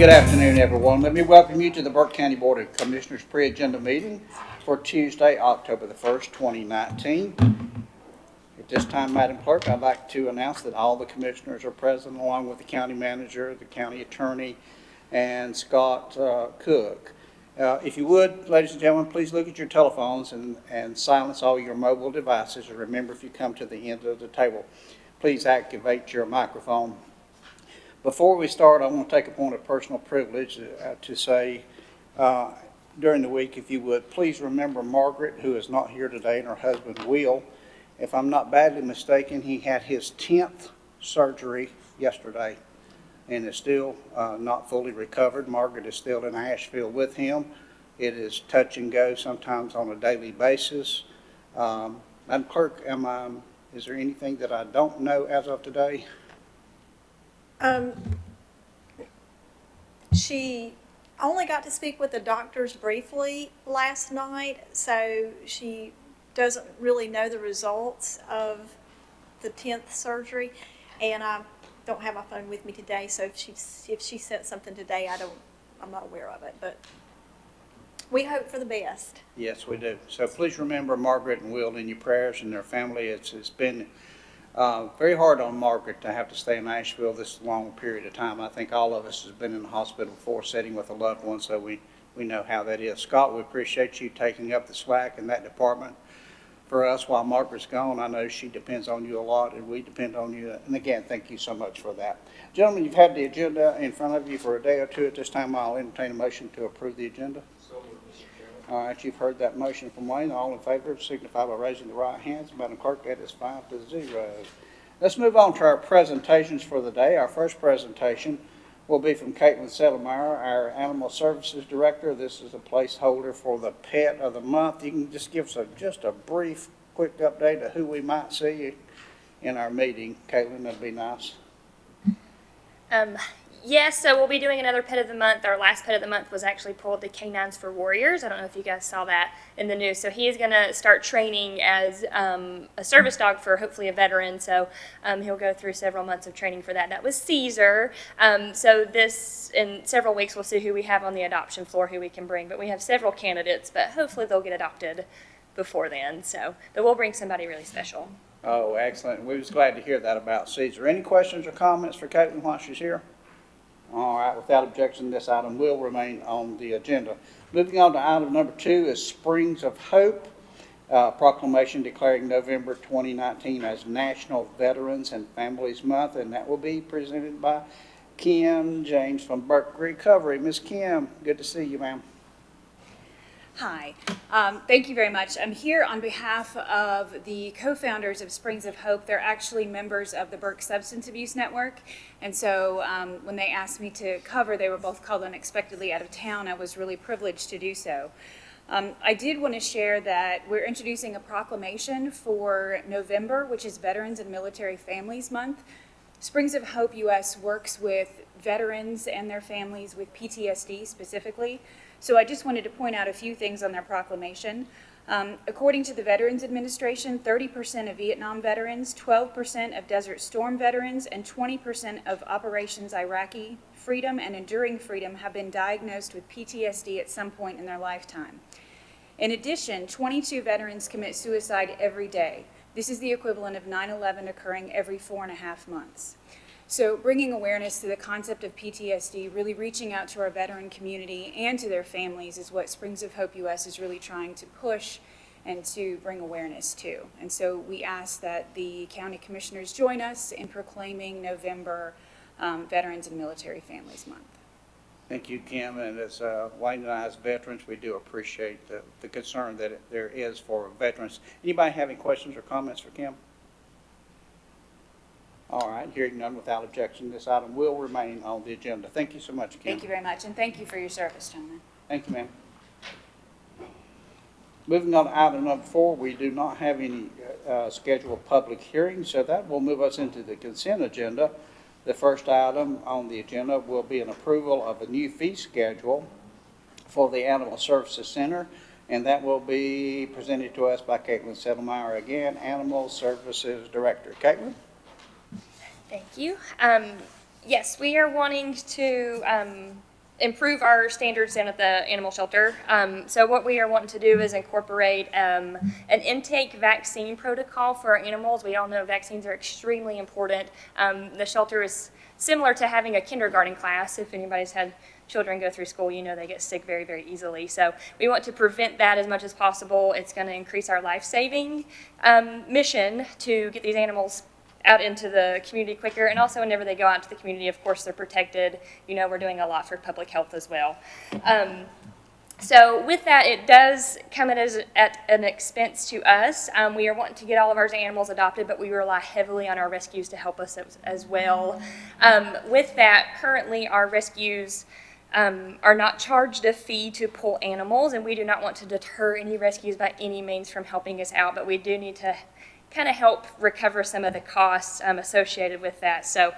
Good afternoon, everyone. Let me welcome you to the Burke County Board of Commissioners pre-agenda meeting for Tuesday, October the 1st, 2019. At this time, Madam Clerk, I'd like to announce that all the commissioners are present, along with the county manager, the county attorney, and Scott Cook. If you would, ladies and gentlemen, please look at your telephones and silence all your mobile devices. And remember, if you come to the end of the table, please activate your microphone. Before we start, I want to take a point of personal privilege to say during the week, if you would, please remember Margaret, who is not here today, and her husband, Will. If I'm not badly mistaken, he had his 10th surgery yesterday and is still not fully recovered. Margaret is still in Asheville with him. It is touch and go sometimes on a daily basis. Madam Clerk, is there anything that I don't know as of today? She only got to speak with the doctors briefly last night, so she doesn't really know the results of the 10th surgery, and I don't have my phone with me today, so if she sent something today, I'm not aware of it, but we hope for the best. Yes, we do. So please remember Margaret and Will in your prayers and their family. It's been very hard on Margaret to have to stay in Asheville this long period of time. I think all of us has been in the hospital before sitting with a loved one, so we know how that is. Scott, we appreciate you taking up the slack in that department for us while Margaret's gone. I know she depends on you a lot, and we depend on you. And again, thank you so much for that. Gentlemen, you've had the agenda in front of you for a day or two. At this time, I'll entertain a motion to approve the agenda. All right, you've heard that motion from Wayne. All in favor signify by raising the right hands. Madam Clerk, that is 5-0. Let's move on to our presentations for the day. Our first presentation will be from Caitlin Settlemeyer, our Animal Services Director. This is a placeholder for the Pet of the Month. You can just give us just a brief, quick update of who we might see in our meeting. Caitlin, that'd be nice. Yes, so we'll be doing another Pet of the Month. Our last Pet of the Month was actually pulled the Canines for Warriors. I don't know if you guys saw that in the news. So he is going to start training as a service dog for hopefully a veteran. So he'll go through several months of training for that. That was Caesar. So this, in several weeks, we'll see who we have on the adoption floor, who we can bring. But we have several candidates, but hopefully they'll get adopted before then. So but we'll bring somebody really special. Oh, excellent. We was glad to hear that about Caesar. Any questions or comments for Caitlin while she's here? All right, without objection, this item will remain on the agenda. Moving on to item number 2 is Springs of Hope, proclamation declaring November 2019 as National Veterans and Families Month, and that will be presented by Kim James from Burke Recovery. Ms. Kim, good to see you, ma'am. Hi, thank you very much. I'm here on behalf of the co-founders of Springs of Hope. They're actually members of the Burke Substance Abuse Network. And so when they asked me to cover, they were both called unexpectedly out of town. I was really privileged to do so. I did want to share that we're introducing a proclamation for November, which is Veterans and Military Families Month. Springs of Hope US works with veterans and their families with PTSD specifically. So I just wanted to point out a few things on their proclamation. According to the Veterans Administration, 30% of Vietnam veterans, 12% of Desert Storm veterans, and 20% of Operations Iraqi Freedom and Enduring Freedom have been diagnosed with PTSD at some point in their lifetime. In addition, 22 veterans commit suicide every day. This is the equivalent of 9/11 occurring every 4.5 months. So bringing awareness to the concept of PTSD, really reaching out to our veteran community and to their families is what Springs of Hope US is really trying to push and to bring awareness to. And so we ask that the county commissioners join us in proclaiming November Veterans and Military Families Month. Thank you, Kim. And as Wayne and I, as veterans, we do appreciate the concern that there is for veterans. Anybody have any questions or comments for Kim? All right, hearing none, without objection, this item will remain on the agenda. Thank you so much, Kim. Thank you very much, and thank you for your service, gentlemen. Thank you, ma'am. Moving on to item number 4, we do not have any scheduled public hearings, so that will move us into the consent agenda. The first item on the agenda will be an approval of a new fee schedule for the Animal Services Center, and that will be presented to us by Caitlin Settlemeyer, again, Animal Services Director. Caitlin? Thank you. Yes, we are wanting to improve our standards down at the animal shelter. So what we are wanting to do is incorporate an intake vaccine protocol for our animals. We all know vaccines are extremely important. The shelter is similar to having a kindergarten class. If anybody's had children go through school, you know they get sick very, very easily. So we want to prevent that as much as possible. It's going to increase our life-saving mission to get these animals out into the community quicker, and also whenever they go out to the community, of course, they're protected. You know, we're doing a lot for public health as well. So with that, it does come at an expense to us. We are wanting to get all of our animals adopted, but we rely heavily on our rescues to help us as well. With that, currently our rescues are not charged a fee to pull animals, and we do not want to deter any rescues by any means from helping us out, but we do need to kind of help recover some of the costs associated with that. So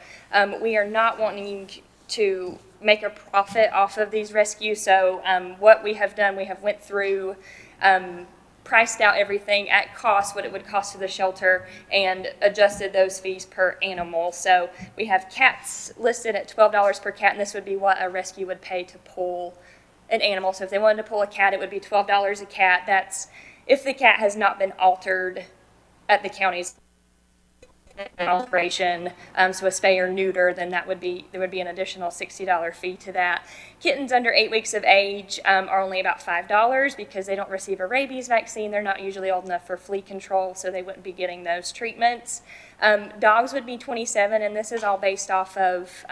we are not wanting to make a profit off of these rescues. So what we have done, we have went through, priced out everything at cost, what it would cost to the shelter, and adjusted those fees per animal. So we have cats listed at $12 per cat, and this would be what a rescue would pay to pull an animal. So if they wanted to pull a cat, it would be $12 a cat. That's if the cat has not been altered at the county's operation, so a spay or neuter, then there would be an additional $60 fee to that. Kittens under 8 weeks of age are only about $5 because they don't receive a rabies vaccine. They're not usually old enough for flea control, so they wouldn't be getting those treatments. Dogs would be $27, and this is all based off of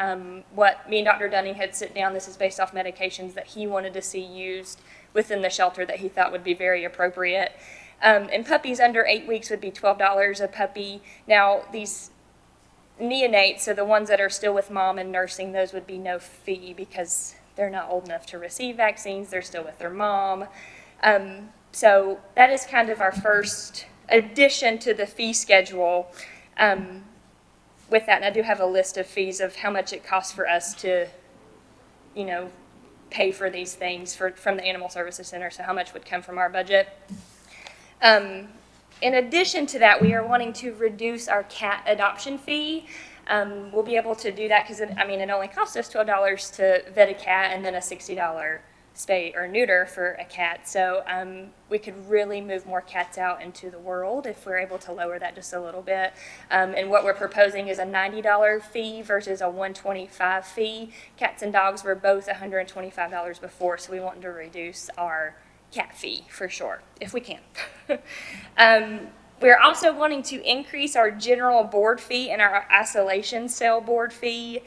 what me and Dr. Dunning had sit down. This is based off medications that he wanted to see used within the shelter that he thought would be very appropriate. And puppies under 8 weeks would be $12 a puppy. Now, these neonates, so the ones that are still with mom and nursing, those would be no fee because they're not old enough to receive vaccines. They're still with their mom. So that is kind of our first addition to the fee schedule. With that, and I do have a list of fees of how much it costs for us to, you know, pay for these things from the Animal Services Center, so how much would come from our budget. In addition to that, we are wanting to reduce our cat adoption fee. We'll be able to do that because, it only costs us $12 to vet a cat and then a $60 spay or neuter for a cat. So we could really move more cats out into the world if we're able to lower that just a little bit. And what we're proposing is a $90 fee versus a $125 fee. Cats and dogs were both $125 before, so we want to reduce our cat fee for sure, if we can. We're also wanting to increase our general board fee and our isolation cell board fee.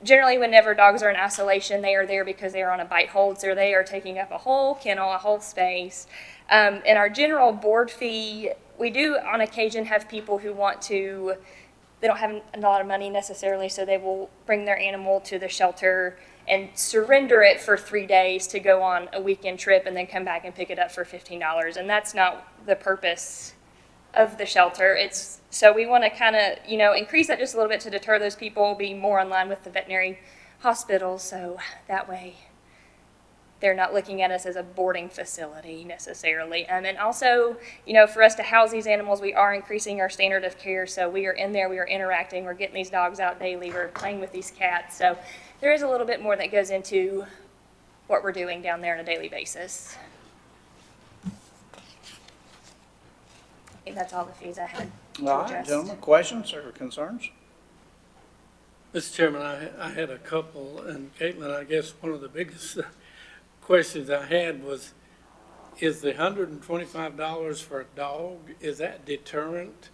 Generally, whenever dogs are in isolation, they are there because they are on a bite hold, so they are taking up a whole kennel, a whole space. And our general board fee, we do on occasion have people who they don't have a lot of money necessarily, so they will bring their animal to the shelter and surrender it for 3 days to go on a weekend trip and then come back and pick it up for $15. And that's not the purpose of the shelter. So we want to kind of, increase that just a little bit to deter those people, be more in line with the veterinary hospitals, so that way they're not looking at us as a boarding facility necessarily. And also, for us to house these animals, we are increasing our standard of care. So we are in there, we are interacting, we're getting these dogs out daily, we're playing with these cats. So there is a little bit more that goes into what we're doing down there on a daily basis. I think that's all the fees I had to All right, adjust. gentlemen, questions or concerns? Mr. Chairman, I had a couple, and Caitlin, I guess one of the biggest questions I had was, is the $125 for a dog, is that deterrent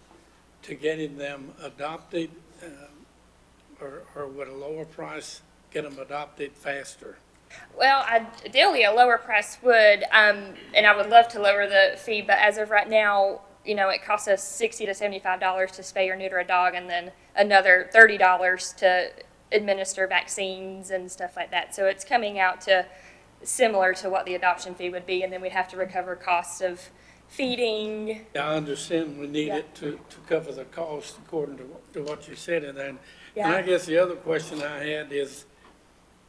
to getting them adopted, or would a lower price get them adopted faster? Well, ideally a lower price would, and I would love to lower the fee, but as of right now, it costs us $60 to $75 to spay or neuter a dog, and then another $30 to administer vaccines and stuff like that. So it's coming out to similar to what the adoption fee would be, and then we'd have to recover costs of feeding. Yeah, I understand we need Yeah. it to cover the cost according to what you said in there. And Yeah. I guess the other question I had is,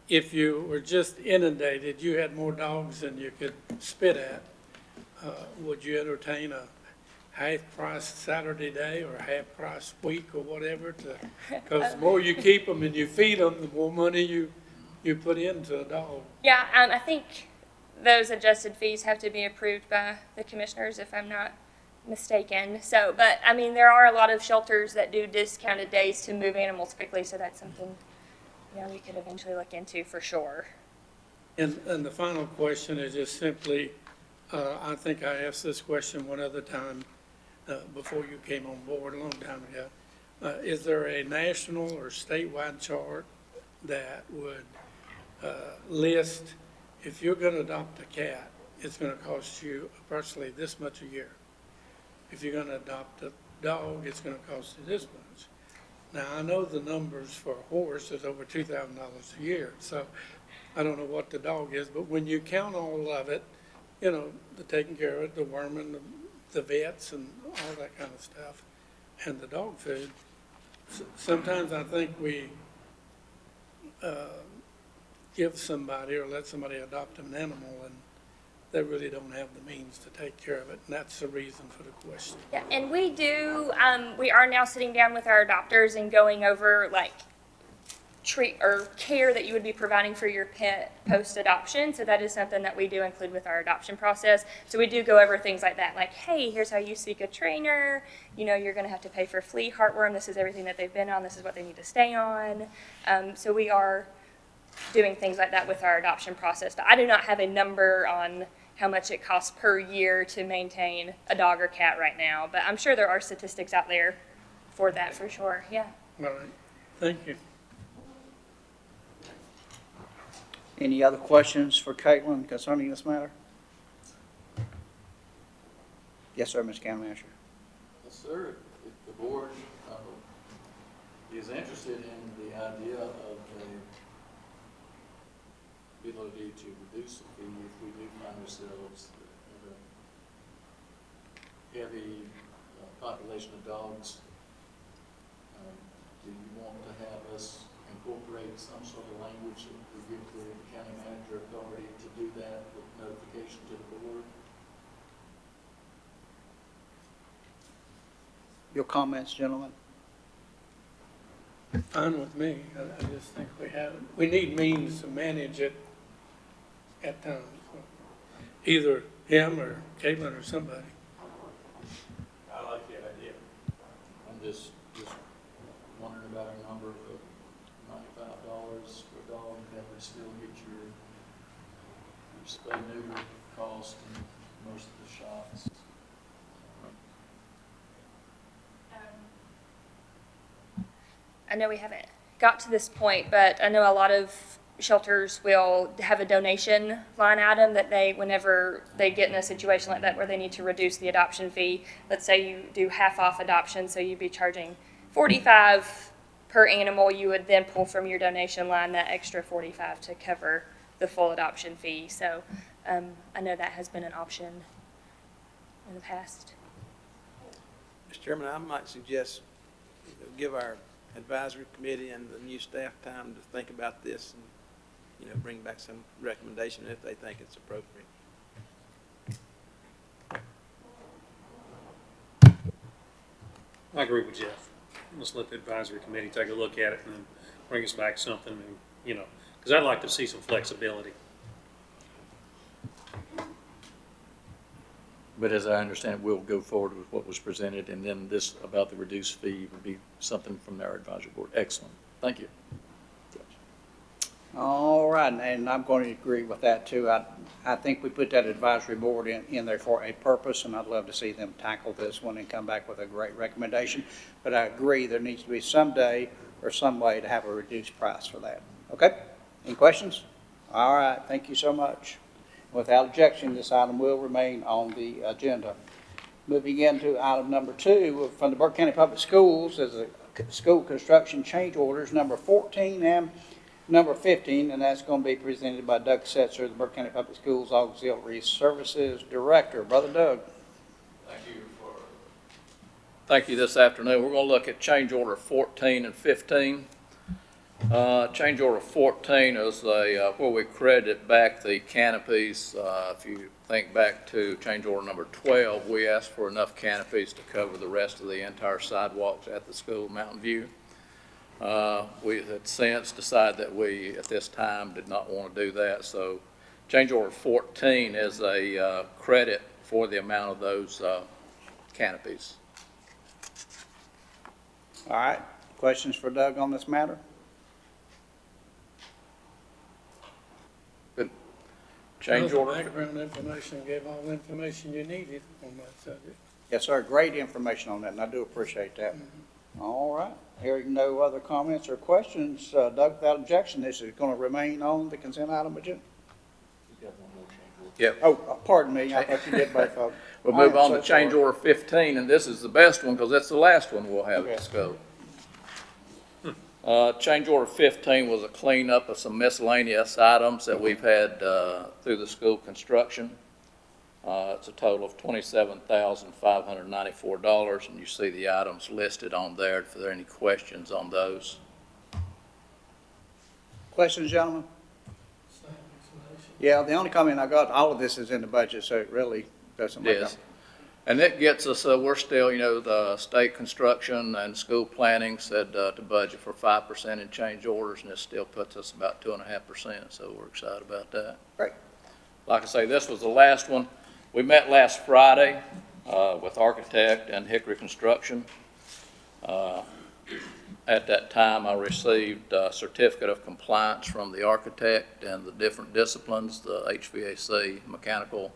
if you were just inundated, you had more dogs than you could spit at, would you entertain a half-price Saturday day or a half-price week or whatever? Because the more you keep them and you feed them, the more money you you put into a dog. Yeah, I think those adjusted fees have to be approved by the commissioners, if I'm not mistaken. So, but I mean, there are a lot of shelters that do discounted days to move animals quickly, so that's something, we could eventually look into for sure. And the final question is just simply, I think I asked this question one other time before you came on board a long time ago. Is there a national or statewide chart that would list, if you're going to adopt a cat, it's going to cost you approximately this much a year. If you're going to adopt a dog, it's going to cost you this much. Now, I know the numbers for a horse is over $2,000 a year, so I don't know what the dog is, but when you count all of it, the taking care of it, the worming, the vets and all that kind of stuff, and the dog food, sometimes I think we give somebody or let somebody adopt an animal and they really don't have the means to take care of it, and that's the reason for the question. Yeah, and we do, we are now sitting down with our adopters and going over treat or care that you would be providing for your pet post-adoption. So that is something that we do include with our adoption process. So we do go over things like that, like, hey, here's how you seek a trainer. You're going to have to pay for flea, heartworm. This is everything that they've been on. This is what they need to stay on. So we are doing things like that with our adoption process. But I do not have a number on how much it costs per year to maintain a dog or cat right now. But I'm sure there are statistics out there for that for sure. Yeah. All right. Thank you. Any other questions for Caitlin concerning this matter? Yes, sir, Mr. County Manager. Yes, sir. If the board is interested in the idea of the ability to reduce the fee if we do find ourselves at a heavy population of dogs, do you want to have us incorporate some sort of language that would give the county manager authority to do that with notification to the board? Your comments, gentlemen? Fine with me. I just think we need means to manage it at times. Either him or Caitlin or somebody. I like the idea. I'm just wondering about our number of $95 for a dog, that would still get your spay neuter cost and most of the shots. I know we haven't got to this point, but I know a lot of shelters will have a donation line item that whenever they get in a situation like that where they need to reduce the adoption fee, let's say you do half off adoption, so you'd be charging $45 per animal, you would then pull from your donation line that extra $45 to cover the full adoption fee. So I know that has been an option in the past. Mr. Chairman, I might suggest give our advisory committee and the new staff time to think about this and, bring back some recommendation if they think it's appropriate. I agree with Jeff. Let's let the advisory committee take a look at it and bring us back something, because I'd like to see some flexibility. But as I understand it, we'll go forward with what was presented, and then this about the reduced fee would be something from our advisory board. Excellent. Thank you. All right, and I'm going to agree with that too. I think we put that advisory board in there for a purpose, and I'd love to see them tackle this one and come back with a great recommendation. But I agree there needs to be some day or some way to have a reduced price for that. Okay? Any questions? All right, thank you so much. Without objection, this item will remain on the agenda. Moving into item number 2 from the Burke County Public Schools is a school construction change orders number 14 and number 15, and that's going to be presented by Doug Setzer, the Burke County Public Schools Auxiliary Services Director. Brother Doug. Thank you this afternoon. We're going to look at change order 14 and 15. Change order 14 is where we credit back the canopies. If you think back to change order number 12, we asked for enough canopies to cover the rest of the entire sidewalks at the school, Mountain View. We had since decided that we, at this time, did not want to do that, so change order 14 is a credit for the amount of those canopies. All right, questions for Doug on this matter? Good. Change Well, order. Background information, gave all the information you needed on that subject. Yes, sir, great information on that, and I do appreciate that. All right, hearing no other comments or questions, Doug, without objection, this is going to remain on the consent item agenda? Yep. Oh, pardon me, I thought you did both of them. We'll I move am on so to change sorry. order 15, and this is the best one because that's the last one we'll have at the school. Change order 15 was a cleanup of some miscellaneous items that we've had through the school construction. It's a total of $27,594, and you see the items listed on there if there are any questions on those. Questions, gentlemen? Yeah, the only comment I got, all of this is in the budget, so it really doesn't make Yes. up. And that gets us, we're still, the state construction and school planning said to budget for 5% in change orders, and it still puts us about 2.5%, so we're excited about that. Great. Like I say, this was the last one. We met last Friday with Architect and Hickory Construction. At that time, I received a certificate of compliance from the architect and the different disciplines, the HVAC, mechanical,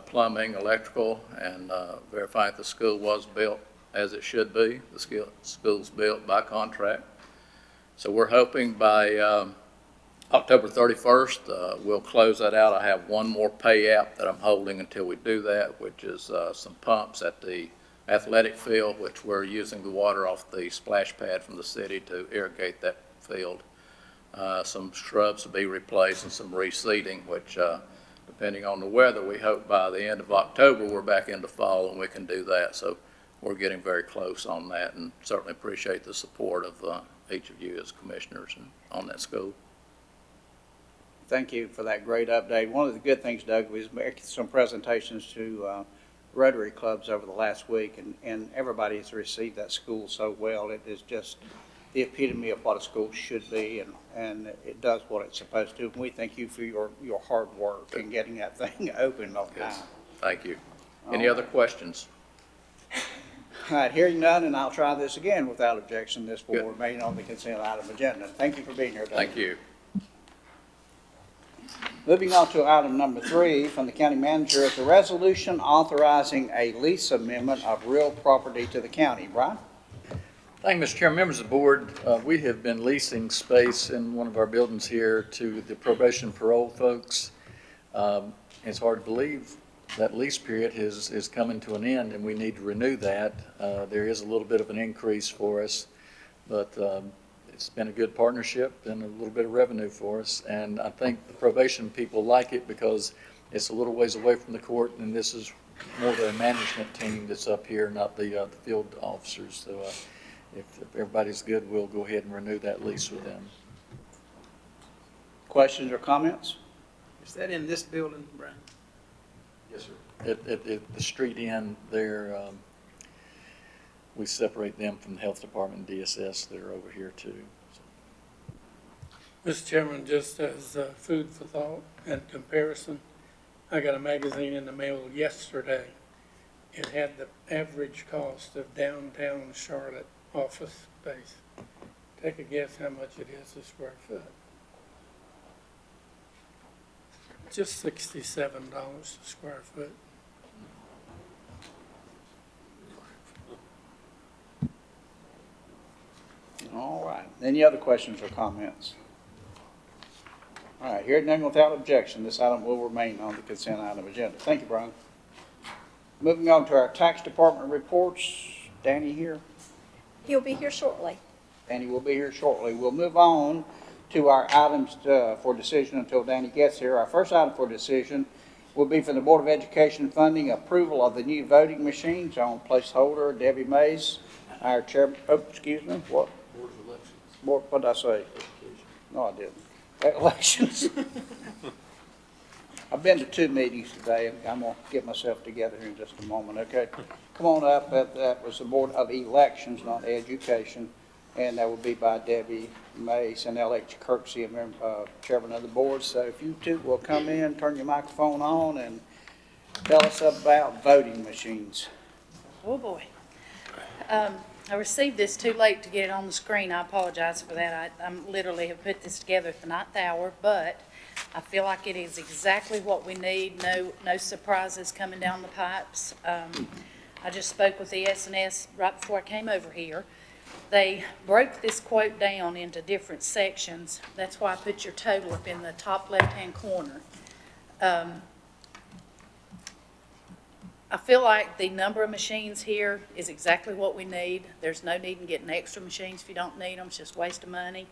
plumbing, electrical, and verifying that the school was built as it should be. The school's built by contract. So we're hoping by October 31st, we'll close that out. I have one more pay app that I'm holding until we do that, which is some pumps at the athletic field, which we're using the water off the splash pad from the city to irrigate that field. Some shrubs to be replaced and some reseeding, which depending on the weather, we hope by the end of October, we're back into fall and we can do that. So we're getting very close on that, and certainly appreciate the support of each of you as commissioners on that school. Thank you for that great update. One of the good things, Doug, was making some presentations to Rotary clubs over the last week, and everybody has received that school so well. It is just the epitome of what a school should be, and it does what it's supposed to. And we thank you for your hard work in getting that thing open on time. Yes. Thank you. Any other questions? All right, hearing none, and I'll try this again without objection. This will Good. remain on the consent item agenda. Thank you for being here, Doug. Thank you. Moving on to item number 3 from the county manager is a resolution authorizing a lease amendment of real property to the county. Brian? Thank you, Mr. Chairman. Members of the board, we have been leasing space in one of our buildings here to the probation parole folks. It's hard to believe that lease period is coming to an end, and we need to renew that. There is a little bit of an increase for us, but it's been a good partnership and a little bit of revenue for us. And I think the probation people like it because it's a little ways away from the court, and this is more of a management team that's up here, not the field officers. So if everybody's good, we'll go ahead and renew that lease with them. Questions or comments? Is that in this building, Brian? Yes, sir. At the street end there, we separate them from the health department and DSS that are over here too. Mr. Chairman, just as food for thought and comparison, I got a magazine in the mail yesterday. It had the average cost of downtown Charlotte office space. Take a guess how much it is a square foot. Just $67 a square foot. All right. Any other questions or comments? All right, hearing none without objection, this item will remain on the consent item agenda. Thank you, Brian. Moving on to our tax department reports. Danny here? He'll be here shortly. Danny will be here shortly. We'll move on to our items for decision until Danny gets here. Our first item for decision will be for the Board of Education funding approval of the new voting machines on placeholder Debbie Mays, our chair. Oh, excuse me. What? Board of Elections. What did I say? Education. No, I didn't. Elections. I've been to 2 meetings today. I'm going to get myself together here in just a moment, okay? Come on up. That was the Board of Elections, not Education. and that will be by Debbie Mace and L.H. Kirksey, chairman of the board. So if you two will come in, turn your microphone on, and tell us about voting machines. Oh, boy. I received this too late to get it on the screen. I apologize for that. I literally have put this together at the 9th hour, but I feel like it is exactly what we need. No surprises coming down the pipes. I just spoke with the S&S right before I came over here. They broke this quote down into different sections. That's why I put your total up in the top left-hand corner. I feel like the number of machines here is exactly what we need. There's no need in getting extra machines if you don't need them. It's just a waste of money.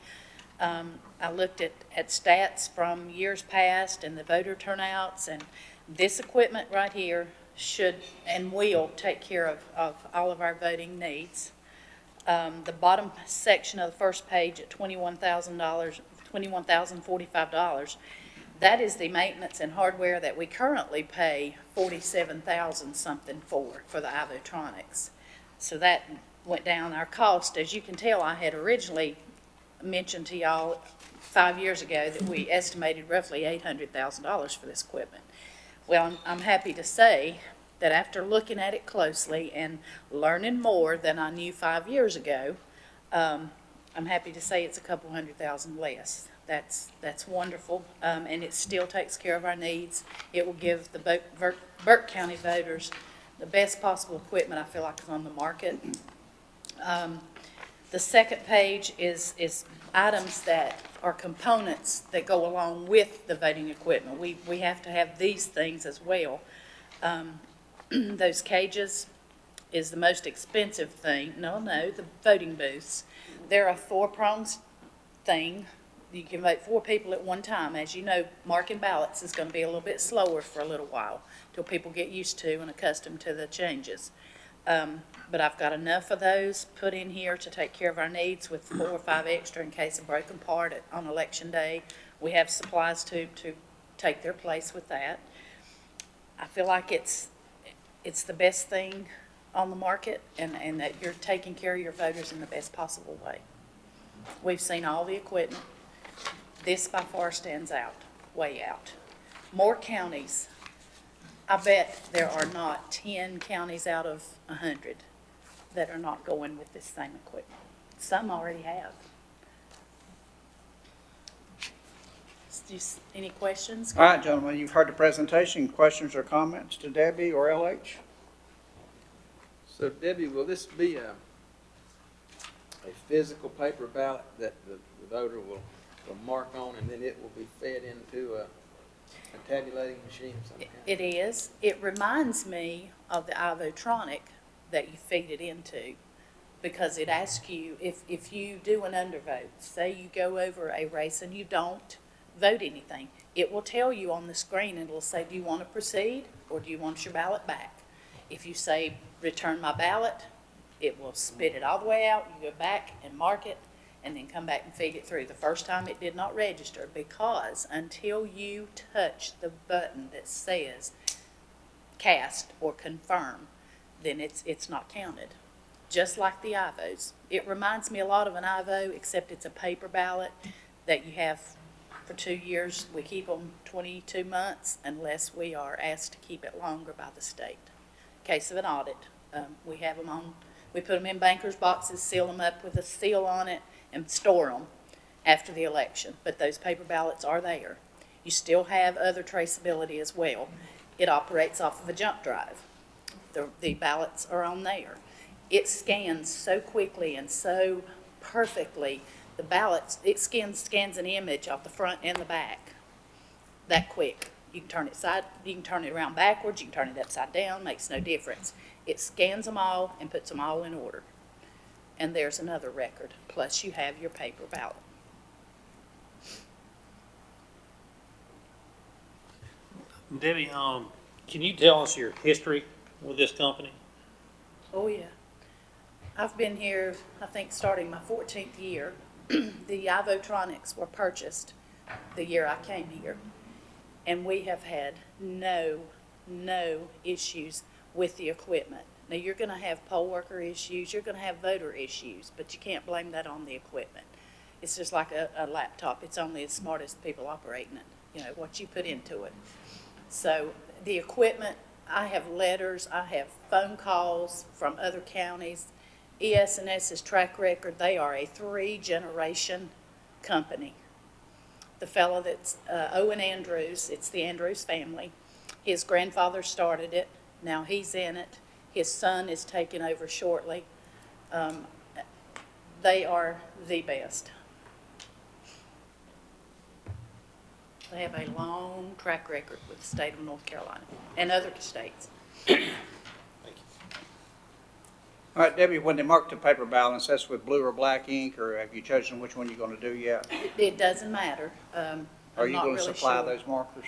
I looked at stats from years past and the voter turnouts, and this equipment right here should and will take care of all of our voting needs. The bottom section of the first page at $21,045, that is the maintenance and hardware that we currently pay $47,000 something for the iVotronics. So that went down. Our cost, as you can tell, I had originally mentioned to y'all 5 years ago that we estimated roughly $800,000 for this equipment. Well, I'm happy to say that after looking at it closely and learning more than I knew 5 years ago, I'm happy to say it's a couple $100,000 less. That's wonderful, and it still takes care of our needs. It will give the Burke County voters the best possible equipment I feel like is on the market. The second page is items that are components that go along with the voting equipment. We have to have these things as well. Those cages is the most expensive thing. No, the voting booths. They're a 4-pronged thing. You can vote 4 people at one time. As you know, marking ballots is going to be a little bit slower for a little while till people get used to and accustomed to the changes. But I've got enough of those put in here to take care of our needs with 4 or 5 extra in case of broken part on election day. We have supplies to take their place with that. I feel like it's the best thing on the market, and that you're taking care of your voters in the best possible way. We've seen all the equipment. This by far stands out, way out. More counties. I bet there are not 10 counties out of 100 that are not going with this same equipment. Some already have. Any questions? All right, gentlemen, you've heard the presentation. Questions or comments to Debbie or LH? So Debbie, will this be a physical paper ballot that the voter will mark on, and then it will be fed into a tabulating machine of some kind? It is. It reminds me of the iVotronic that you feed it into, because it asks you if you do an undervote, say you go over a race and you don't vote anything, it will tell you on the screen, and it will say, do you want to proceed or do you want your ballot back? If you say, return my ballot, it will spit it all the way out. You go back and mark it and then come back and feed it through. The first time it did not register, because until you touch the button that says cast or confirm, then it's not counted. Just like the iVotes. It reminds me a lot of an iVote, except it's a paper ballot that you have for 2 years. We keep them 22 months unless we are asked to keep it longer by the state. In case of an audit, we have them on, we put them in bankers' boxes, seal them up with a seal on it, and store them after the election. But those paper ballots are there. You still have other traceability as well. It operates off of a jump drive. The ballots are on there. It scans so quickly and so perfectly. The ballots, it scans an image off the front and the back that quick. You can turn it around backwards, you can turn it upside down, makes no difference. It scans them all and puts them all in order. And there's another record, plus you have your paper ballot. Debbie, can you tell us your history with this company? Oh, yeah. I've been here, I think, starting my 14th year. The iVotronics were purchased the year I came here. And we have had no issues with the equipment. Now, you're gonna have poll worker issues, you're gonna have voter issues, but you can't blame that on the equipment. It's just like a laptop, it's only as smart as the people operating it, you know, what you put into it. So the equipment, I have letters, I have phone calls from other counties. ES&S's track record, they are a 3-generation company. The fellow that's Owen Andrews, it's the Andrews family. His grandfather started it. Now he's in it. His son is taking over shortly. They are the best. They have a long track record with the state of North Carolina and other states. All right, Debbie, when they mark the paper ballots, that's with blue or black ink, or have you chosen which one you're going to do yet? It doesn't matter. Are you going to supply those markers?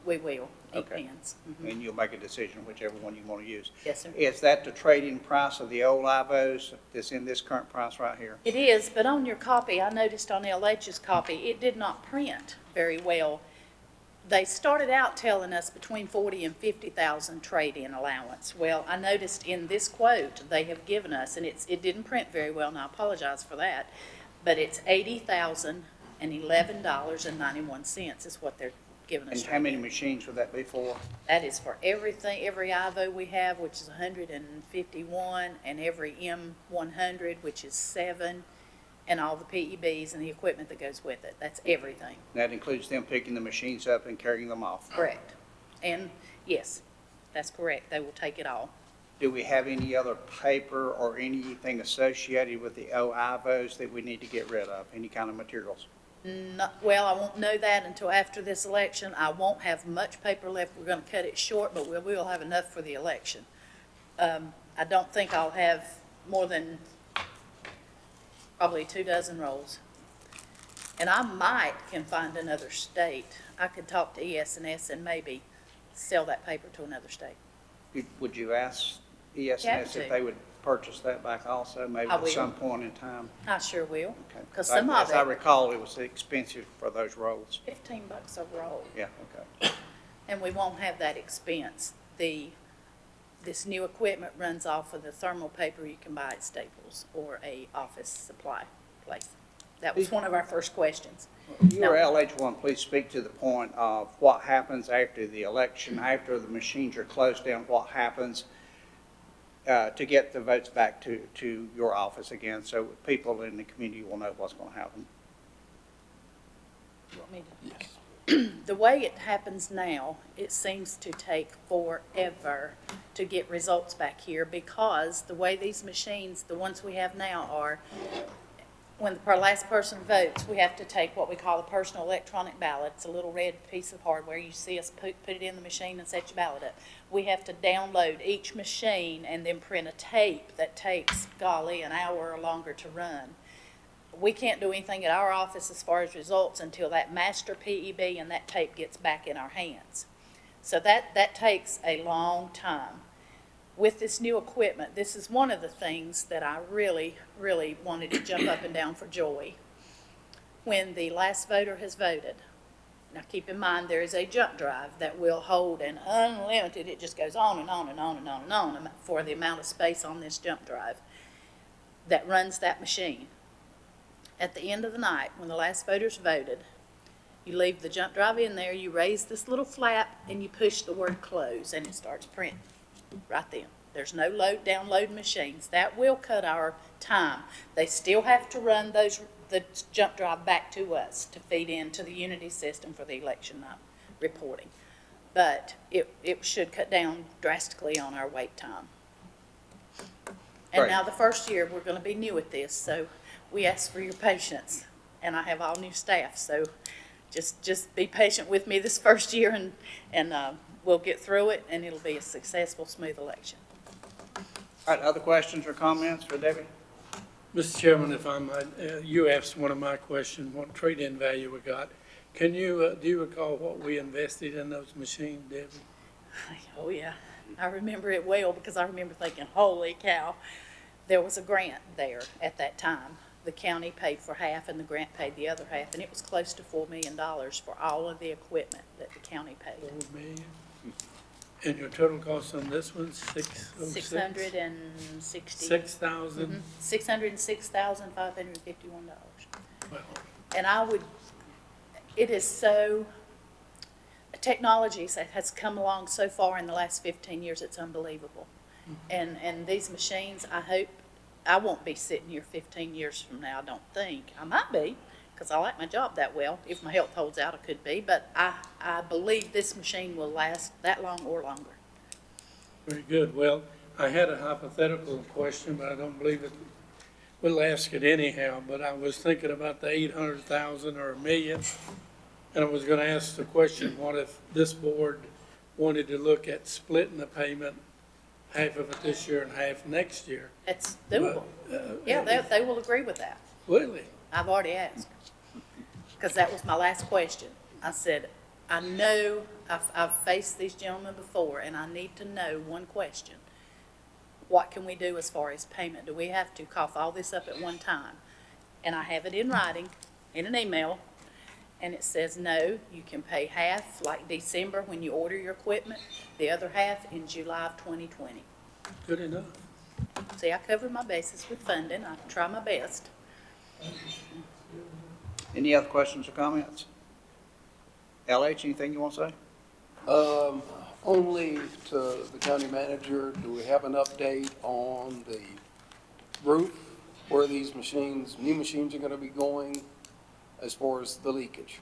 We will, ink Okay. pens. Mhm. And you'll make a decision whichever one you want to use. Yes, sir. Is that the trade-in price of the old IVOs that's in this current price right here? It is, but on your copy, I noticed on LH's copy, it did not print very well. They started out telling us between 40 and 50,000 trade-in allowance. Well, I noticed in this quote they have given us, and it didn't print very well, and I apologize for that, but it's $80,011.91 is what they're giving us. And how many machines would that be for? That is for everything, every IVO we have, which is 151, and every M100, which is 7, and all the PEBs and the equipment that goes with it. That's everything. That includes them picking the machines up and carrying them off. Correct. And yes, that's correct. They will take it all. Do we have any other paper or anything associated with the OIVOs that we need to get rid of? Any kind of materials? Well, I won't know that until after this election. I won't have much paper left. We're going to cut it short, but we will have enough for the election. I don't think I'll have more than probably 24 rolls. And I might can find another state. I could talk to ES&S and maybe sell that paper to another state. Would you ask ES&S Have to. if they would purchase that back also, maybe I at will. some point in time? I sure will. Okay. Because some of As I it, recall, it was expensive for those rolls. $15 a roll. Yeah, okay. And we won't have that expense. This new equipment runs off of the thermal paper you can buy at Staples or a office supply place. That was one of our first questions. Your LH1, please speak to the point of what happens after the election, after the machines are closed down, what happens to get the votes back to your office again, so people in the community will know what's going to happen. You want me to? Yes. The way it happens now, it seems to take forever to get results back here because the way these machines, the ones we have now are, when the last person votes, we have to take what we call a personal electronic ballot. It's a little red piece of hardware. You see us put it in the machine and set your ballot up. We have to download each machine and then print a tape that takes, golly, an hour or longer to run. We can't do anything at our office as far as results until that master PEB and that tape gets back in our hands. So that takes a long time. With this new equipment, this is one of the things that I really, really wanted to jump up and down for joy. When the last voter has voted, now keep in mind there is a jump drive that will hold an unlimited, it just goes on and on and on and on and on for the amount of space on this jump drive that runs that machine. At the end of the night, when the last voter's voted, you leave the jump drive in there, you raise this little flap, and you push the word close, and it starts printing right then. There's no download machines. That will cut our time. They still have to run the jump drive back to us to feed into the Unity system for the election night reporting. But it should cut down drastically on our wait time. And Right. now the first year, we're going to be new at this, so we ask for your patience. And I have all new staff, so just be patient with me this first year, and we'll get through it, and it'll be a successful, smooth election. All right, other questions or comments for Debbie? Mr. Chairman, if I might, you asked one of my questions, what trade-in value we got. Can you, do you recall what we invested in those machines, Debbie? Oh, yeah. I remember it well because I remember thinking, holy cow. There was a grant there at that time. The county paid for half and the grant paid the other half, and it was close to $4 million for all of the equipment that the county paid. 4 million? And your total cost on this one, 606? 660. 6,000? $606,551. Well, And it is so, technology has come along so far in the last 15 years, it's unbelievable. And these machines, I hope, I won't be sitting here 15 years from now, I don't think. I might be, because I like my job that well. If my health holds out, I could be. But I believe this machine will last that long or longer. very good. Well, I had a hypothetical question, but I don't believe it. We'll ask it anyhow, but I was thinking about the 800,000 or $1 million. And I was gonna ask the question, what if this board wanted to look at splitting the payment, half of it this year and half next year? It's doable. Yeah, they will agree with that. Really? I've already asked. Because that was my last question. I said, I know I've faced these gentlemen before, and I need to know one question. What can we do as far as payment? Do we have to cough all this up at one time? And I have it in writing, in an email, and it says, no, you can pay half, like December when you order your equipment, the other half in July of 2020. Good enough. See, I covered my bases with funding. I try my best. Any other questions or comments? LH, anything you want to say? Only to the county manager, do we have an update on the roof where these machines, new machines are gonna be going as far as the leakage?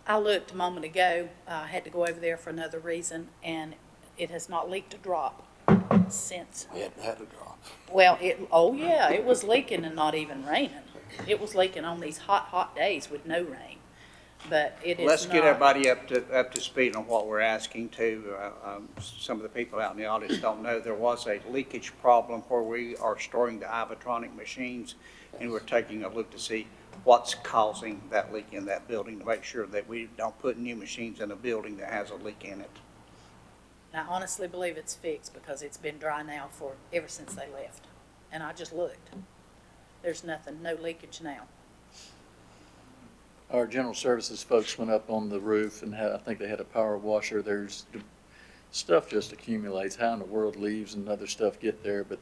I looked a moment ago, I had to go over there for another reason, and it has not leaked a drop since. We hadn't had a drop. Well, oh yeah, it was leaking and not even raining. It was leaking on these hot days with no rain, but it is not. Let's get everybody up to speed on what we're asking to. Some of the people out in the audience don't know there was a leakage problem where we are storing the Ivotronic machines, and we're taking a look to see what's causing that leak in that building to make sure that we don't put new machines in a building that has a leak in it. I honestly believe it's fixed because it's been dry now ever since they left, and I just looked. There's nothing, no leakage now. Our general services folks went up on the roof and I think they had a power washer. Stuff just accumulates. How in the world leaves and other stuff get there? But,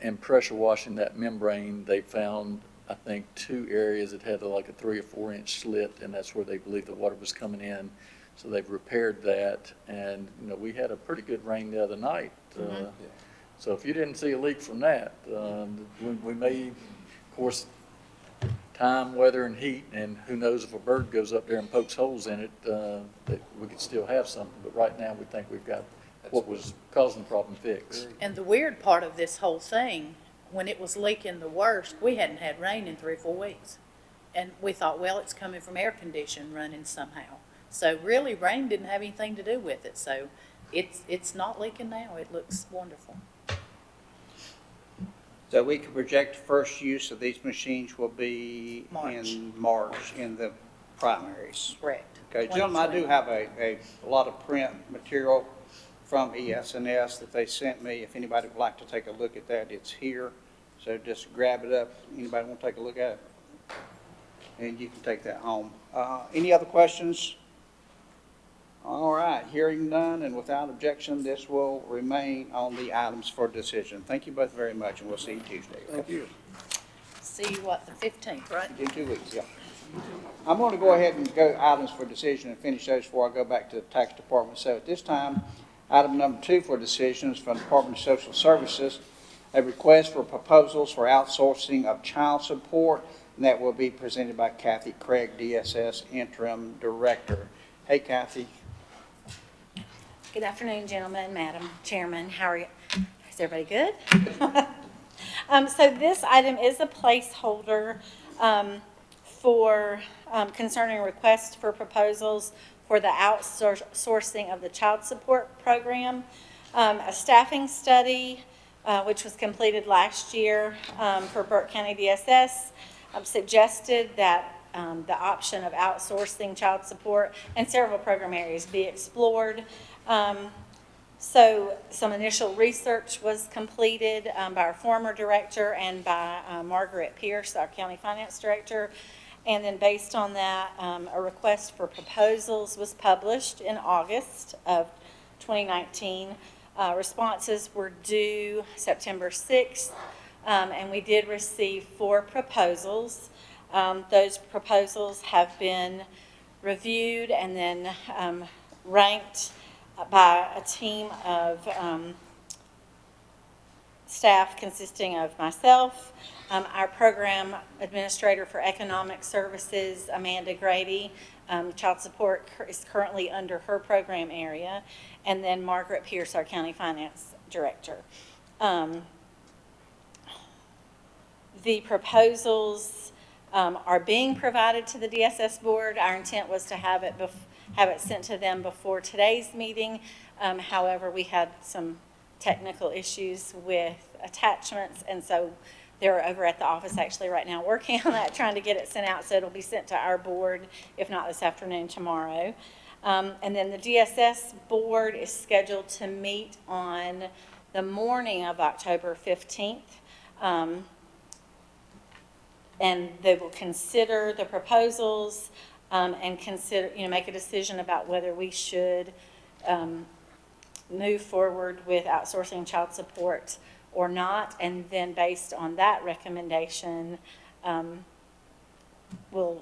and pressure washing that membrane, they found, I think, 2 areas that had like a 3 or 4 inch slit, and that's where they believe the water was coming in. So they've repaired that, and, we had a pretty good rain the other night. So if you didn't see a leak from that, we may, of course, time, weather, and heat, and who knows if a bird goes up there and pokes holes in it, that we could still have something. But right now, we think we've got what was causing the problem fixed. And the weird part of this whole thing, when it was leaking the worst, we hadn't had rain in 3 or 4 weeks. And we thought, well, it's coming from air conditioning running somehow. So really, rain didn't have anything to do with it. So it's not leaking now. It looks wonderful. So we can project first use of these machines will be in March in the primaries. Correct. Okay, gentlemen, I do have a lot of print material from ES&S that they sent me. If anybody would like to take a look at that, it's here. So just grab it up. Anybody want to take a look at it? And you can take that home. Any other questions? All right, hearing none and without objection, this will remain on the items for decision. Thank you both very much, and we'll see you Tuesday. Thank you. See you, the 15th, right? In 2 weeks, yeah. I'm going to go ahead and go items for decision and finish those before I go back to the tax department. So at this time, item number 2 for decisions from the Department of Social Services, a request for proposals for outsourcing of child support, and that will be presented by Kathy Craig, DSS Interim Director. Hey, Kathy. Good afternoon, gentlemen, Madam Chairman. How are you? Is everybody good? So this item is a placeholder for concerning requests for proposals for the outsourcing of the child support program. A staffing study, which was completed last year for Burke County DSS, suggested that the option of outsourcing child support and several program areas be explored. So some initial research was completed by our former director and by Margaret Pierce, our county finance director. And then based on that, a request for proposals was published in August of 2019. Responses were due September 6th, and we did receive 4 proposals. Those proposals have been reviewed and then ranked by a team of staff consisting of myself, our program administrator for economic services, Amanda Grady. Child support is currently under her program area, and then Margaret Pierce, our county finance director. The proposals are being provided to the DSS board. Our intent was to have it sent to them before today's meeting. However, we had some technical issues with attachments, and so they're over at the office actually right now working on that, trying to get it sent out, so it'll be sent to our board, if not this afternoon, tomorrow. And then the DSS board is scheduled to meet on the morning of October 15th. And they will consider the proposals and consider, make a decision about whether we should move forward with outsourcing child support or not. And then based on that recommendation, we'll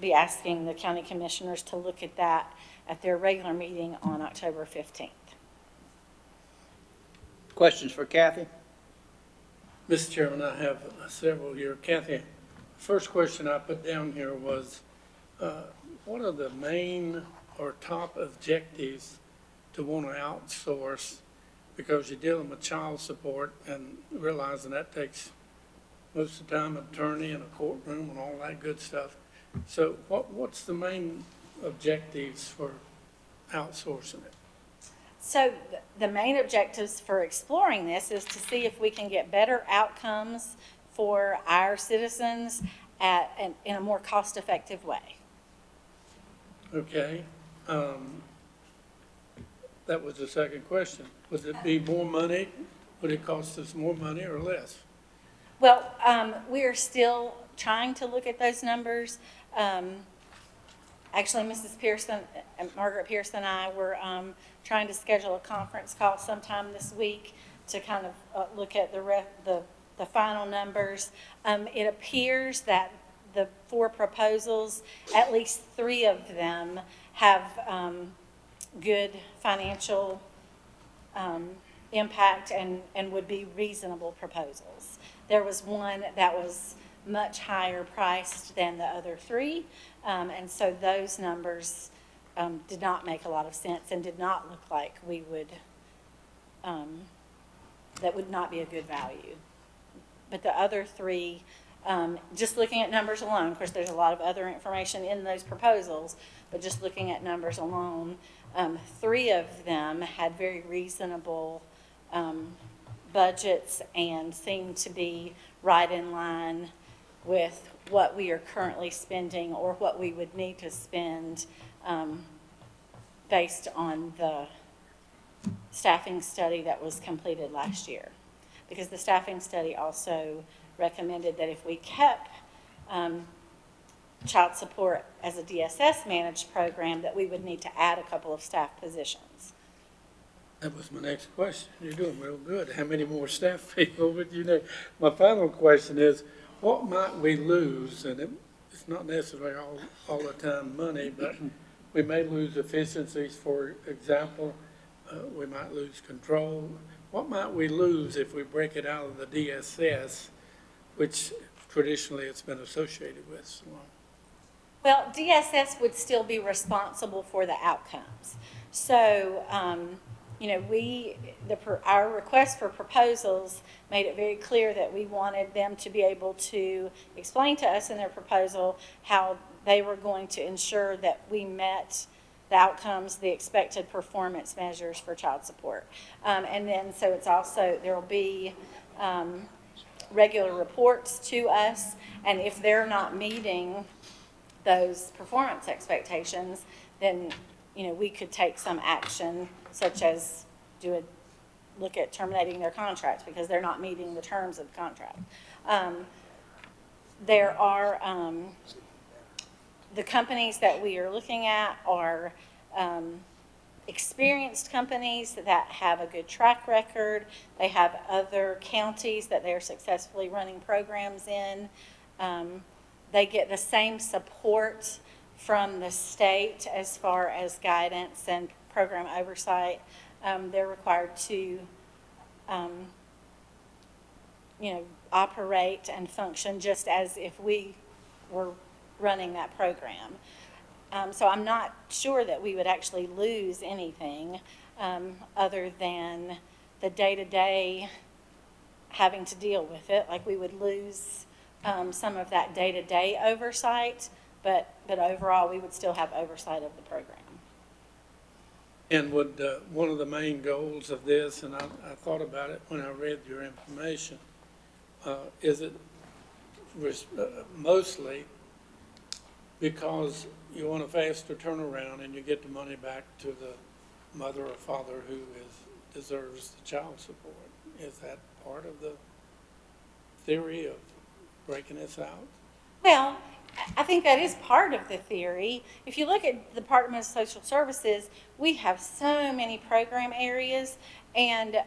be asking the county commissioners to look at that at their regular meeting on October 15th. Questions for Kathy? Mr. Chairman, I have several here. Kathy, first question I put down here was, what are the main or top objectives to want to outsource? Because you're dealing with child support and realizing that takes most of the time an attorney and a courtroom and all that good stuff. So what's the main objectives for outsourcing it? So the main objectives for exploring this is to see if we can get better outcomes for our citizens in a more cost-effective way. Okay. That was the second question. Would it be more money? Would it cost us more money or less? Well, we are still trying to look at those numbers. Actually, Mrs. Pearson, Margaret Pearson and I were trying to schedule a conference call sometime this week to kind of look at the final numbers. It appears that the 4 proposals, at least 3 of them have good financial impact and would be reasonable proposals. There was one that was much higher priced than the other 3, and so those numbers did not make a lot of sense and did not look like we would, that would not be a good value. But the other 3, just looking at numbers alone, of course there's a lot of other information in those proposals, but just looking at numbers alone, 3 of them had very reasonable budgets and seemed to be right in line with what we are currently spending or what we would need to spend based on the staffing study that was completed last year. Because the staffing study also recommended that if we kept child support as a DSS managed program, that we would need to add a couple of staff positions. That was my next question. You're doing real good. How many more staff people would you need? My final question is, what might we lose? And it's not necessarily all the time money, but we may lose efficiencies. For example, we might lose control. What might we lose if we break it out of the DSS, which traditionally it's been associated with so long? Well, DSS would still be responsible for the outcomes. So, our request for proposals made it very clear that we wanted them to be able to explain to us in their proposal how they were going to ensure that we met the outcomes, the expected performance measures for child support. And then, so it's also, there will be regular reports to us, and if they're not meeting those performance expectations, then, we could take some action, such as look at terminating their contract because they're not meeting the terms of the contract. There are the companies that we are looking at are experienced companies that have a good track record. They have other counties that they're successfully running programs in. They get the same support from the state as far as guidance and program oversight. They're required to, operate and function just as if we were running that program. So I'm not sure that we would actually lose anything other than the day-to-day having to deal with it. Like we would lose some of that day-to-day oversight, but overall we would still have oversight of the program. And would, one of the main goals of this, and I thought about it when I read your information, is it mostly because you want a faster turnaround and you get the money back to the mother or father who deserves the child support? Is that part of the theory of breaking this out? Well, I think that is part of the theory. If you look at the Department of Social Services, we have so many program areas, and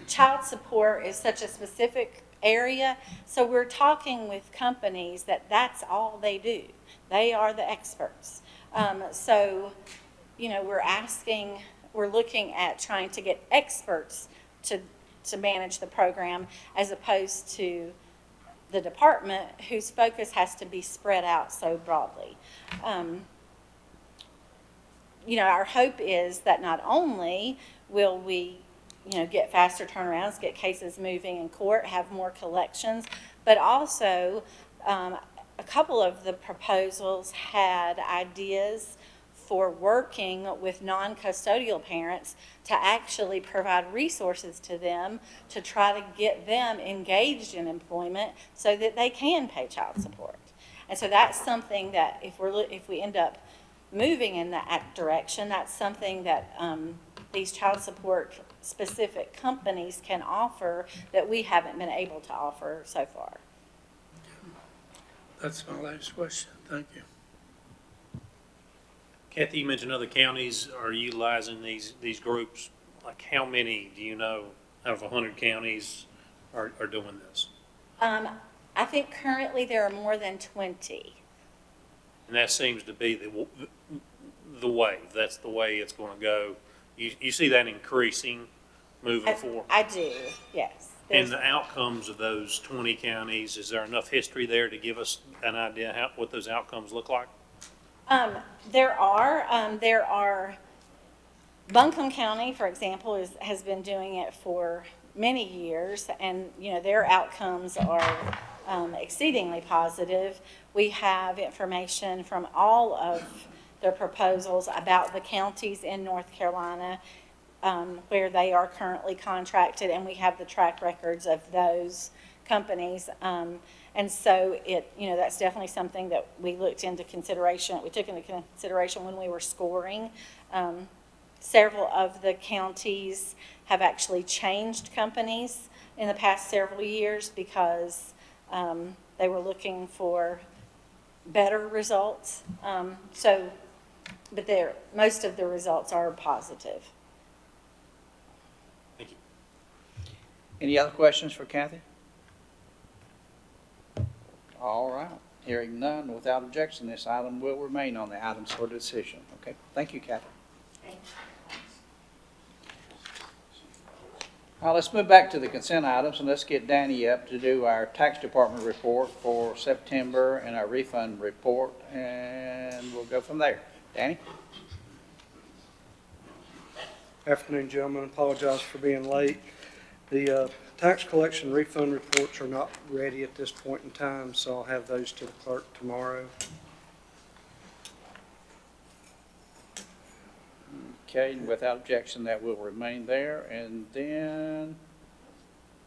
child support is such a specific area. So we're talking with companies that's all they do. They are the experts. So, we're looking at trying to get experts to manage the program as opposed to the department whose focus has to be spread out so broadly. Our hope is that not only will we, get faster turnarounds, get cases moving in court, have more collections, but also a couple of the proposals had ideas for working with non-custodial parents to actually provide resources to them to try to get them engaged in employment so that they can pay child support. And so that's something that if we end up moving in that direction, that's something that these child support specific companies can offer that we haven't been able to offer so far. That's my last question. Thank you. Kathy, you mentioned other counties are utilizing these groups. Like how many do you know out of 100 counties are doing this? I think currently there are more than 20. And that seems to be the way. That's the way it's going to go. You see that increasing moving forward? I do, yes. There's, and the outcomes of those 20 counties, is there enough history there to give us an idea what those outcomes look like? There are, Buncombe County, for example, has been doing it for many years, and their outcomes are exceedingly positive. We have information from all of their proposals about the counties in North Carolina where they are currently contracted, and we have the track records of those companies. And so that's definitely something that we took into consideration when we were scoring. Several of the counties have actually changed companies in the past several years because they were looking for better results. But most of the results are positive. Thank you. Any other questions for Kathy? All right. Hearing none, without objection, this item will remain on the items for decision. Okay. Thank you, Kathy. All right, let's move back to the consent items, and let's get Danny up to do our tax department report for September and our refund report, and we'll go from there. Danny? Afternoon, gentlemen. Apologize for being late. The tax collection refund reports are not ready at this point in time, so I'll have those to the clerk tomorrow. Okay, and without objection, that will remain there. And then,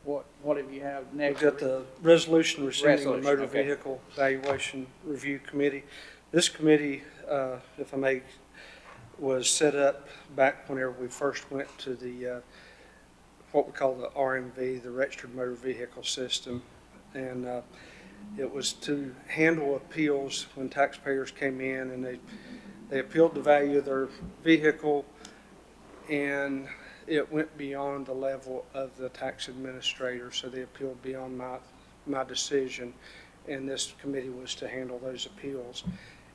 what do you have next? We've got the resolution rescinding the motor okay. vehicle valuation review committee. This committee, if I may, was set up back whenever we first went to the what we call the RMV, the Registered Motor Vehicle System. And It was to handle appeals when taxpayers came in and they appealed the value of their vehicle, and it went beyond the level of the tax administrator, so they appealed beyond my decision, and this committee was to handle those appeals.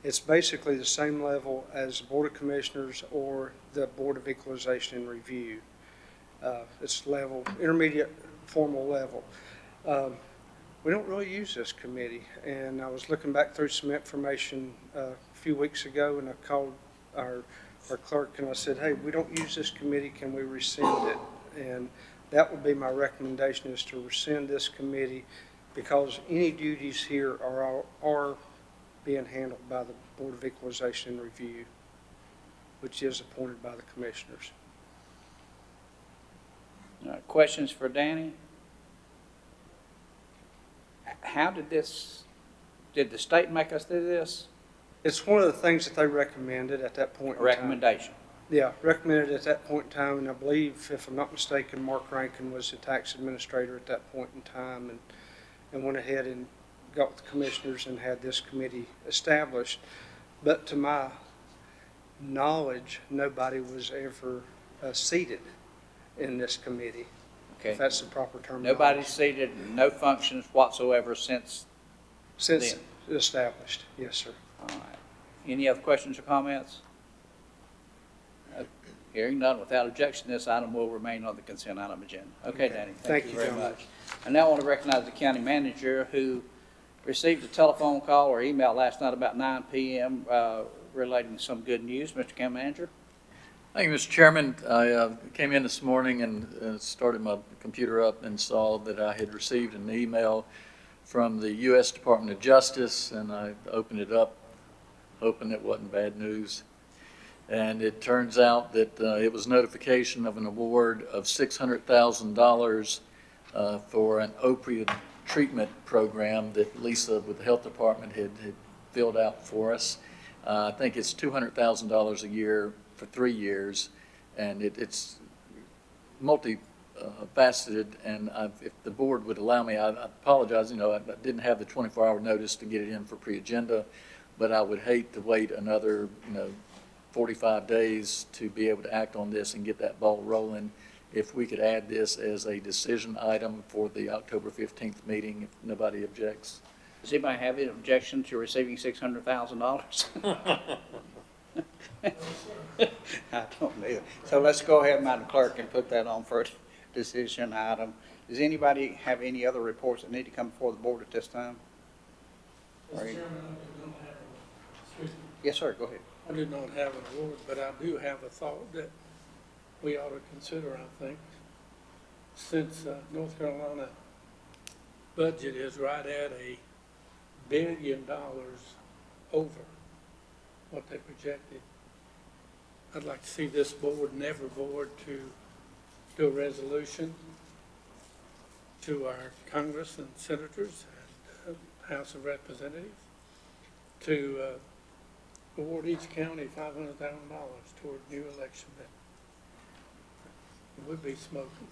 It's basically the same level as the Board of Commissioners or the Board of Equalization and Review. It's level, intermediate formal level. We don't really use this committee, and I was looking back through some information a few weeks ago, and I called our clerk and I said, hey, we don't use this committee, can we rescind it? And that would be my recommendation, is to rescind this committee, because any duties here are being handled by the Board of Equalization and Review, which is appointed by the commissioners. Questions for Danny? How did the state make us do this? It's one of the things that they recommended at that point in time. Recommendation. Yeah, recommended at that point in time, and I believe, if I'm not mistaken, Mark Rankin was the tax administrator at that point in time, and went ahead and got with the commissioners and had this committee established. But to my knowledge, nobody was ever seated in this committee, Okay. if that's the proper term. Nobody's seated, no functions whatsoever since Since then. established, yes, sir. All right. Any other questions or comments? Hearing none, without objection, this item will remain on the consent item agenda. Okay, Danny, thank you very gentlemen. much. I now want to recognize the county manager who received a telephone call or email last night about 9 p.m. Relating some good news. Mr. County Manager? Thank you, Mr. Chairman. I came in this morning and started my computer up and saw that I had received an email from the U.S. Department of Justice, and I opened it up hoping it wasn't bad news. And it turns out that it was notification of an award of $600,000 for an opioid treatment program that Lisa with the health department had filled out for us. I think it's $200,000 a year for 3 years, and it's multi-faceted, and if the board would allow me, I apologize, I didn't have the 24-hour notice to get it in for pre-agenda, but I would hate to wait another, 45 days to be able to act on this and get that ball rolling. If we could add this as a decision item for the October 15th meeting, if nobody objects. Does anybody have any objection to receiving $600,000? I don't either. So let's go ahead, Madam Clerk, and put that on for a decision item. Does anybody have any other reports that need to come before the board at this time? Mr. Chairman, I do not have excuse me. Yes, sir, go ahead. I do not have an award, but I do have a thought that we ought to consider, I think. Since North Carolina budget is right at $1 billion over what they projected, I'd like to see this board and every board to do a resolution to our Congress and senators and House of Representatives to award each county $500,000 toward new election bill. It would be smoking.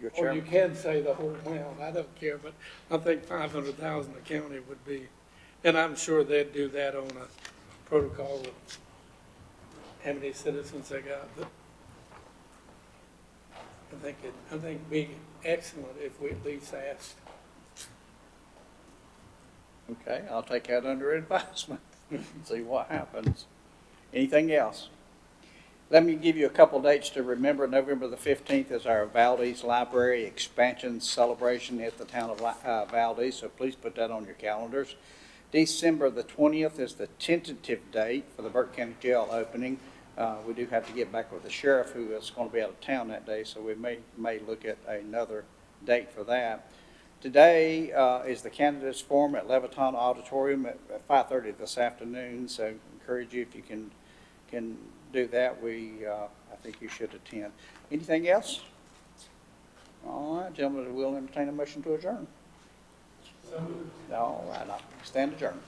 Your Or you chairman. can say the whole amount, I don't care, but I think $500,000 a county would be, and I'm sure they'd do that on a protocol of how many citizens they got, but I think it'd be excellent if we at least asked. Okay, I'll take that under advisement. See what happens. Anything else? Let me give you a couple dates to remember. November the 15th is our Valdez Library Expansion Celebration at the town of Valdez, so please put that on your calendars. December the 20th is the tentative date for the Burke County Jail opening. We do have to get back with the sheriff, who is going to be out of town that day, so we may look at another date for that. Today is the candidates forum at Leviton Auditorium at 5:30 this afternoon, so encourage you if you can do that. I think you should attend. Anything else? All right, gentlemen, we'll entertain a motion to adjourn. All right, I'll stand adjourned.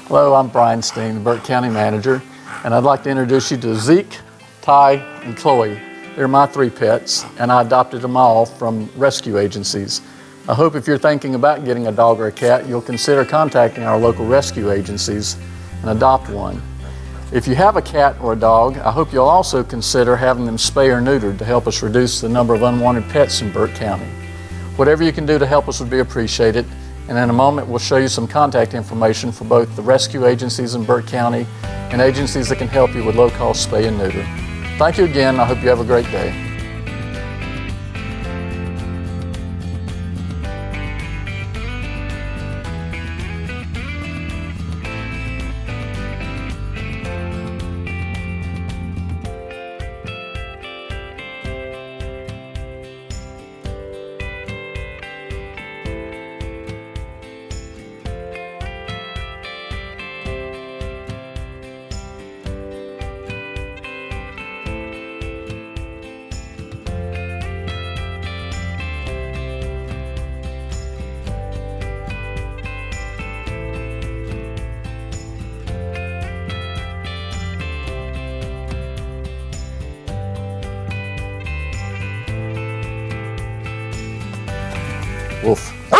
Hello, I'm Brian Steen, the Burke County Manager, and I'd like to introduce you to Zeke, Ty, and Chloe. They're my 3 pets, and I adopted them all from rescue agencies. I hope if you're thinking about getting a dog or a cat, you'll consider contacting our local rescue agencies and adopt one. If you have a cat or a dog, I hope you'll also consider having them spay or neutered to help us reduce the number of unwanted pets in Burke County. Whatever you can do to help us would be appreciated. And in a moment, we'll show you some contact information for both the rescue agencies in Burke County and agencies that can help you with low-cost spay and neuter. Thank you again. I hope you have a great day. Wolf.